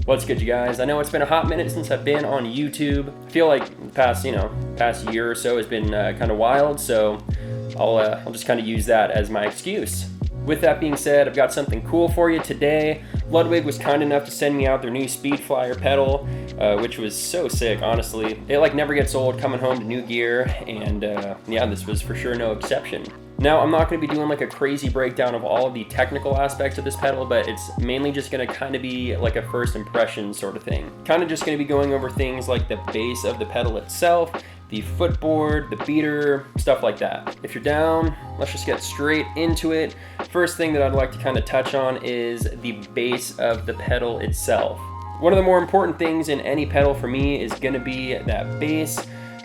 What's good, you guys? I know it's been a hot minute since I've been on YouTube. I feel like the past year or so has been kind of wild, so I'll just kind of use that as my excuse. With that being said, I've got something cool for you today. Ludwig was kind enough to send me out their new Speed Flyer pedal, which was so sick, honestly. It like never gets old coming home to new gear, and yeah, this was for sure no exception. Now, I'm not going to be doing like a crazy breakdown of all of the technical aspects of this pedal, but it's mainly just going to kind of be like a first impression sort of thing. Kind of just going to be going over things like the base of the pedal itself, the footboard, the beater, stuff like that. If you're down, let's just get straight into it. First thing that I'd like to kind of touch on is the base of the pedal itself. One of the more important things in any pedal for me is going to be that base.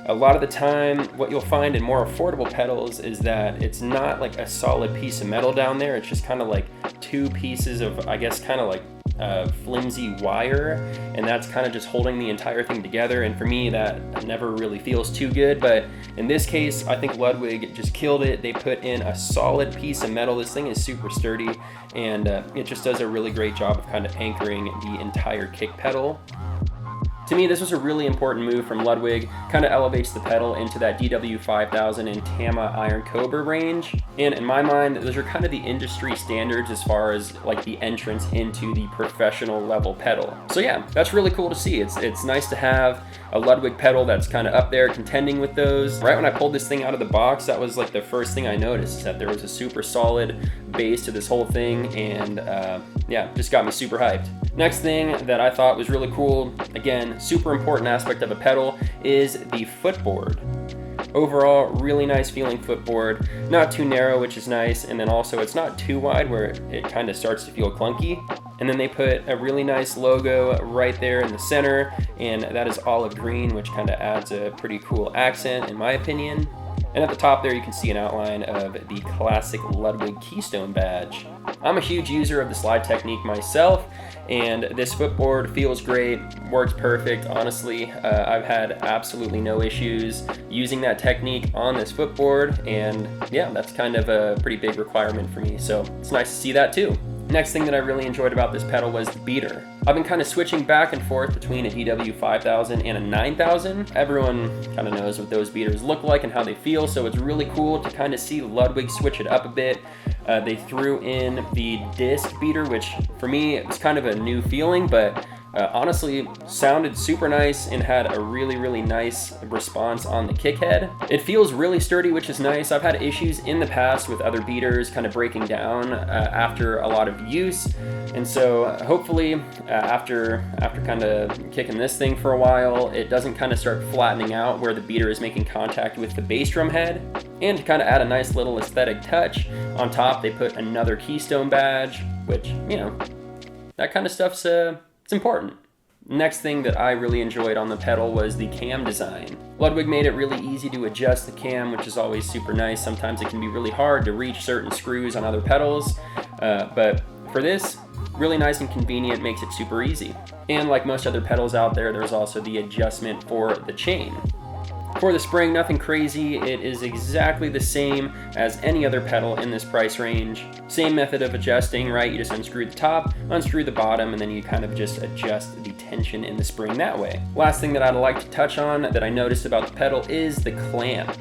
A lot of the time, what you'll find in more affordable pedals is that it's not like a solid piece of metal down there. It's just kind of like two pieces of, I guess, kind of like flimsy wire, and that's kind of just holding the entire thing together. And for me, that never really feels too good. But in this case, I think Ludwig just killed it. They put in a solid piece of metal. This thing is super sturdy, and it just does a really great job of kind of anchoring the entire kick pedal. To me, this was a really important move from Ludwig. Kind of elevates the pedal into that DW5000 and Tama Iron Cobra range. And in my mind, those are kind of the industry standards as far as like the entrance into the professional level pedal. So yeah, that's really cool to see. It's nice to have a Ludwig pedal that's kind of up there contending with those. Right when I pulled this thing out of the box, that was like the first thing I noticed, that there was a super solid base to this whole thing, and yeah, just got me super hyped. Next thing that I thought was really cool, again, super important aspect of a pedal, is the footboard. Overall, really nice feeling footboard. Not too narrow, which is nice, and then also it's not too wide where it kind of starts to feel clunky. And then they put a really nice logo right there in the center, and that is olive green, which kind of adds a pretty cool accent in my opinion. And at the top there, you can see an outline of the classic Ludwig Keystone badge. I'm a huge user of the slide technique myself, and this footboard feels great, works perfect. Honestly, I've had absolutely no issues using that technique on this footboard, and yeah, that's kind of a pretty big requirement for me, so it's nice to see that too. Next thing that I really enjoyed about this pedal was the beater. I've been kind of switching back and forth between a DW5000 and a 9000. Everyone kind of knows what those beaters look like and how they feel, so it's really cool to kind of see Ludwig switch it up a bit. They threw in the disc beater, which for me, it was kind of a new feeling, but honestly sounded super nice and had a really nice response on the kick head. It feels really sturdy, which is nice. I've had issues in the past with other beaters kind of breaking down after a lot of use, and so hopefully after kind of kicking this thing for a while, it doesn't kind of start flattening out where the beater is making contact with the bass drum head. And to kind of add a nice little aesthetic touch, on top they put another Keystone badge, which, you know, that kind of stuff's it's important. Next thing that I really enjoyed on the pedal was the cam design. Ludwig made it really easy to adjust the cam, which is always super nice. Sometimes it can be really hard to reach certain screws on other pedals, but for this, really nice and convenient, makes it super easy. And like most other pedals out there, there's also the adjustment for the chain. For the spring, nothing crazy. It is exactly the same as any other pedal in this price range. Same method of adjusting, right? You just unscrew the top, unscrew the bottom, and then you kind of just adjust the tension in the spring that way. Last thing that I'd like to touch on that I noticed about the pedal is the clamp.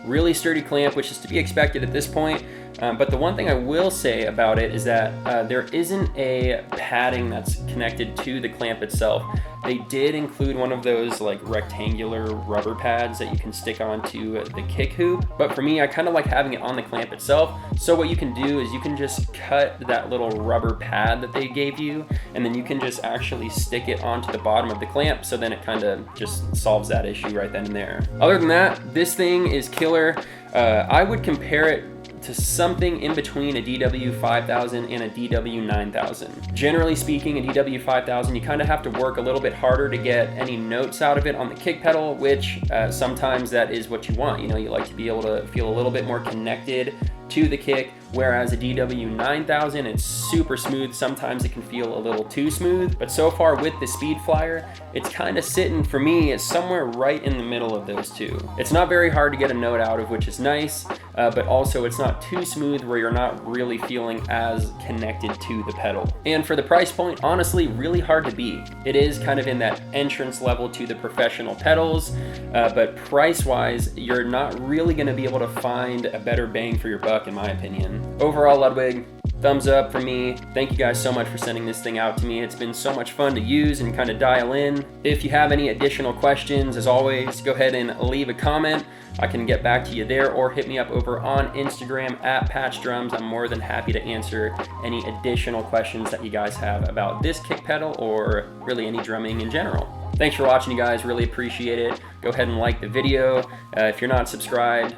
Really sturdy clamp, which is to be expected at this point. But the one thing I will say about it is that there isn't a padding that's connected to the clamp itself. They did include one of those like rectangular rubber pads that you can stick onto the kick hoop. But for me, I kind of like having it on the clamp itself. So what you can do is you can just cut that little rubber pad that they gave you, and then you can just actually stick it onto the bottom of the clamp. So then it kind of just solves that issue right then and there. Other than that, this thing is killer. I would compare it to something in between a DW5000 and a DW9000. Generally speaking, a DW5000, you kind of have to work a little bit harder to get any notes out of it on the kick pedal, which sometimes that is what you want. You know, you like to be able to feel a little bit more connected to the kick whereas a DW9000, it's super smooth. Sometimes it can feel a little too smooth, but so far with the Speed Flyer, it's kind of sitting for me, it's somewhere right in the middle of those two. It's not very hard to get a note out of, which is nice, but also it's not too smooth where you're not really feeling as connected to the pedal. And for the price point, honestly, really hard to beat. It is kind of in that entrance level to the professional pedals, but price-wise, you're not really gonna be able to find a better bang for your buck, in my opinion. Overall, Ludwig, thumbs up for me. Thank you guys so much for sending this thing out to me. It's been so much fun to use and kind of dial in. If you have any additional questions, as always, go ahead and leave a comment. I can get back to you there, or hit me up over on Instagram at Patch Drums. I'm more than happy to answer any additional questions that you guys have about this kick pedal or really any drumming in general. Thanks for watching, you guys. Really appreciate it. Go ahead and like the video. If you're not subscribed,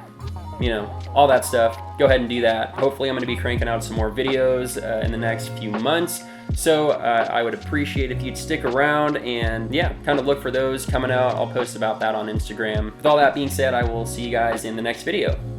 you know, all that stuff, go ahead and do that. Hopefully I'm going to be cranking out some more videos in the next few months, so I would appreciate if you'd stick around and yeah, kind of look for those coming out. I'll post about that on Instagram. With all that being said, I will see you guys in the next video.